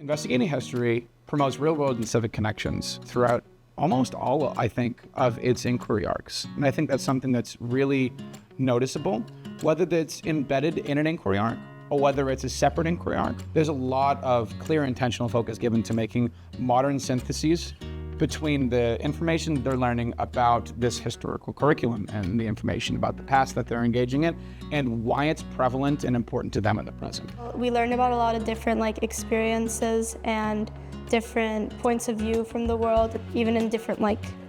Investigating history promotes real-world and civic connections throughout almost all, I think, of its inquiry arcs. And I think that's something that's really noticeable, whether that's embedded in an inquiry arc or whether it's a separate inquiry arc. There's a lot of clear intentional focus given to making modern syntheses between the information they're learning about this historical curriculum and the information about the past that they're engaging in and why it's prevalent and important to them in the present. We learned about a lot of different experiences and different points of view from the world, even in different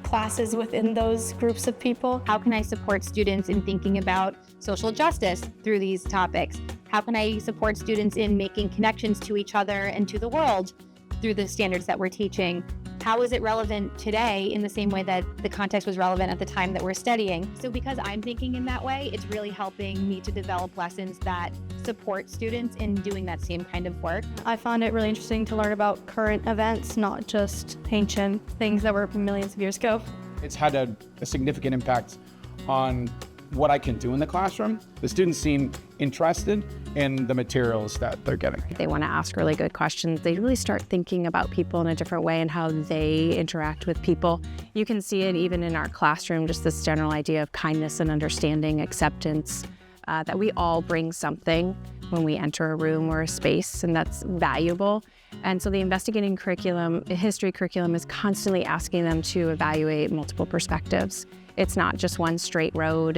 classes within those groups of people. How can I support students in thinking about social justice through these topics? How can I support students in making connections to each other and to the world through the standards that we're teaching? How is it relevant today in the same way that the context was relevant at the time that we're studying? So because I'm thinking in that way, it's really helping me to develop lessons that support students in doing that same kind of work. I found it really interesting to learn about current events, not just ancient things that were millions of years ago. It's had a significant impact on what I can do in the classroom. The students seem interested in the materials that they're getting. They want to ask really good questions. They really start thinking about people in a different way and how they interact with people. You can see it even in our classroom, just this general idea of kindness and understanding, acceptance, that we all bring something when we enter a room or a space, and that's valuable. And so the investigating curriculum, history curriculum, is constantly asking them to evaluate multiple perspectives. It's not just one straight road.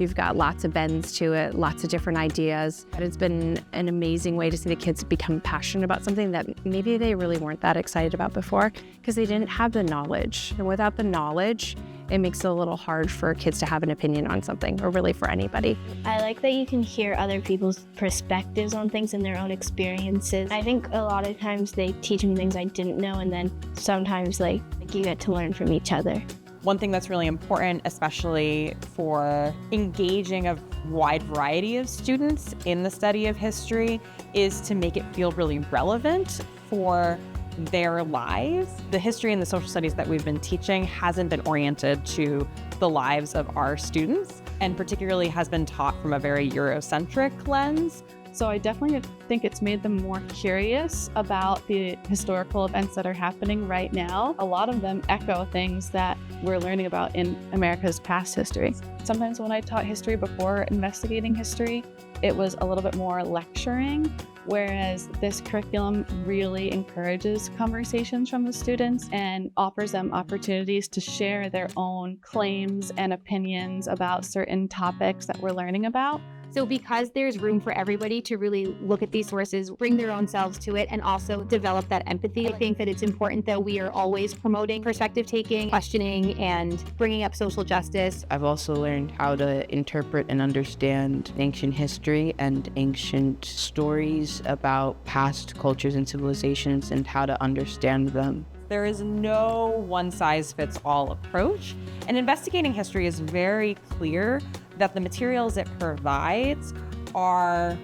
You've got lots of bends to it, lots of different ideas. And it's been an amazing way to see the kids become passionate about something that maybe they really weren't that excited about before because they didn't have the knowledge. And without the knowledge, it makes it a little hard for kids to have an opinion on something, or really for anybody. I like that you can hear other people's perspectives on things and their own experiences. I think a lot of times they teach me things I didn't know, and then sometimes you get to learn from each other. One thing that's really important, especially for engaging a wide variety of students in the study of history, is to make it feel really relevant for their lives. The history and the social studies that we've been teaching hasn't been oriented to the lives of our students, and particularly has been taught from a very Eurocentric lens. So I definitely think it's made them more curious about the historical events that are happening right now. A lot of them echo things that we're learning about in America's past history. Sometimes when I taught history before investigating history, it was a little bit more lecturing, whereas this curriculum really encourages conversations from the students and offers them opportunities to share their own claims and opinions about certain topics that we're learning about. So because there's room for everybody to really look at these sources, bring their own selves to it, and also develop that empathy, I think that it's important that we are always promoting perspective taking, questioning, and bringing up social justice. I've also learned how to interpret and understand ancient history and ancient stories about past cultures and civilizations and how to understand them. There is no one-size-fits-all approach, and investigating history is very clear that the materials it provides are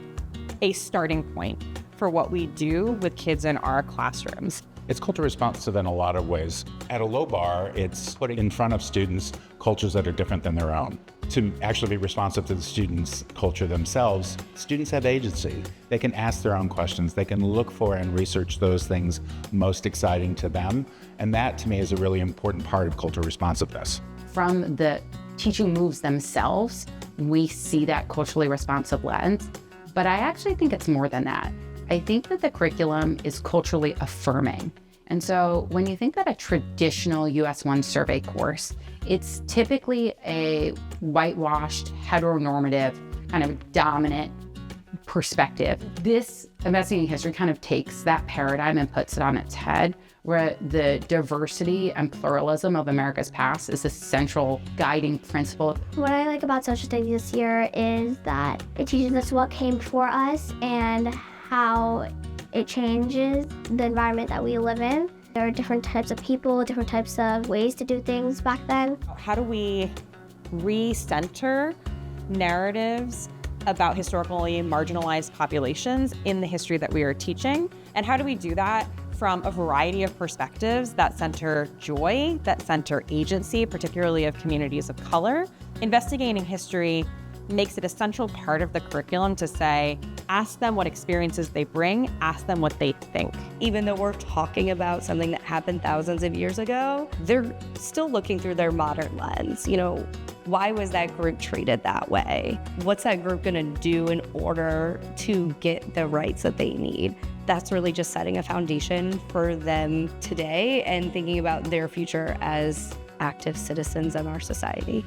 a starting point for what we do with kids in our classrooms. It's culture responsive in a lot of ways. At a low bar, it's putting in front of students cultures that are different than their own. To actually be responsive to the students' culture themselves, students have agency. They can ask their own questions. They can look for and research those things most exciting to them. And that, to me, is a really important part of cultural responsiveness. From the teaching moves themselves, we see that culturally responsive lens. But I actually think it's more than that. I think that the curriculum is culturally affirming. And so when you think that a traditional US1 survey course, it's typically a whitewashed, heteronormative, kind of dominant perspective. This investigating history kind of takes that paradigm and puts it on its head, where the diversity and pluralism of America's past is the central guiding principle. What I like about social studies this year is that it teaches us what came before us and how it changes the environment that we live in. There are different types of people, different types of ways to do things back then. How do we recenter narratives about historically marginalized populations in the history that we are teaching? And how do we do that from a variety of perspectives that center joy, that center agency, particularly of communities of color? Investigating history makes it a central part of the curriculum to say, Ask them what experiences they bring, ask them what they think. Even though we're talking about something that happened thousands of years ago, they're still looking through their modern lens. Why was that group treated that way? What's that group gonna do in order to get the rights that they need? That's really just setting a foundation for them today and thinking about their future as active citizens in our society.